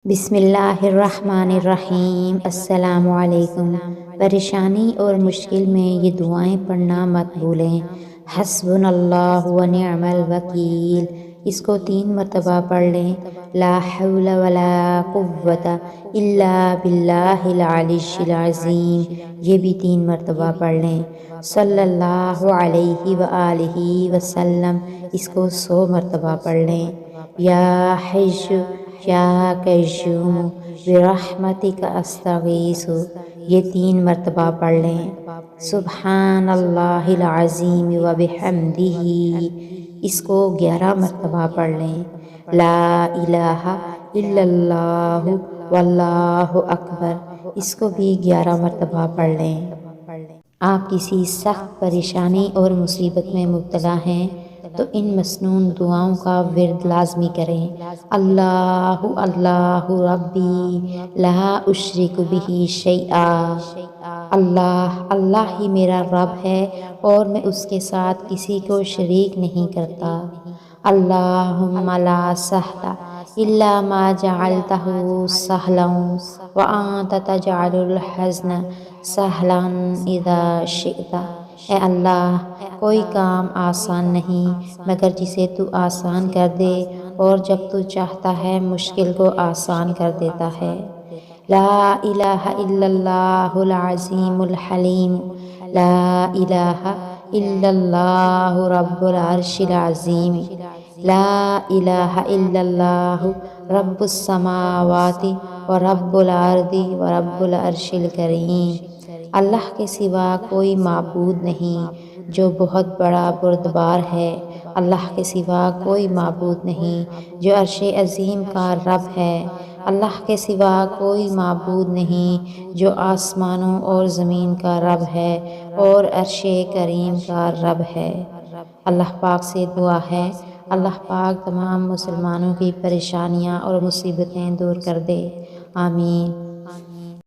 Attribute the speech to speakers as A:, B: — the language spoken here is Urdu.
A: بسم اللہ الرحمن الرحیم۔ السلام علیکم۔ پریشانی اور مشکل میں یہ دعائیں پڑھنا مت بھولیں۔ حسبنا اللہ و نعم الوکیل، اس کو 3 مرتبہ پڑھ لیں۔ لا حول ولا قوت الا باللہ العلی العظیم، یہ بھی 3 مرتبہ پڑھ لیں۔ صلی اللہ علیہ وآلہ وسلم، اس کو 100 مرتبہ پڑھ لیں۔ یا حی یا قیوم برحمتک استغیث، یہ 3 مرتبہ پڑھ لیں۔ سبحان اللہ العظیم و بحمدہ، اس کو 11 مرتبہ پڑھ لیں۔ لا الہ الا اللہ واللہ اکبر، اس کو بھی 11 مرتبہ پڑھ لیں۔ آپ کسی سخت پریشانی اور مصیبت میں مبتلا ہیں تو ان مسنون دعاؤں کا ورد لازمی کریں۔ اللہ اللہ ربی لا اشرک بہ شیئا، اللہ اللہ ہی میرا رب ہے اور میں اس کے ساتھ کسی کو شریک نہیں کرتا۔ اللہم لا سہل الا ما جعلتہ سہلا وانت تجعل الحزن سہلا اذا شئت، اے اللہ کوئی کام آسان نہیں مگر جسے تو آسان کر دے، اور جب تو چاہتا ہے مشکل کو آسان کر دیتا ہے۔ لا الہ الا اللہ العظیم الحلیم، لا الہ الا اللہ رب العرش العظیم، لا الہ الا اللہ رب السماوات و رب الارض و رب العرش الکریم۔ اللہ کے سوا کوئی معبود نہیں جو بہت بڑا بردبار ہے، اللہ کے سوا کوئی معبود نہیں جو عرش عظیم کا رب ہے، اللہ کے سوا کوئی معبود نہیں جو آسمانوں اور زمین کا رب ہے اور عرش کریم کا رب ہے۔ اللہ پاک سے دعا ہے اللہ پاک تمام مسلمانوں کی پریشانیاں اور مصیبتیں دور کر دے، آمین۔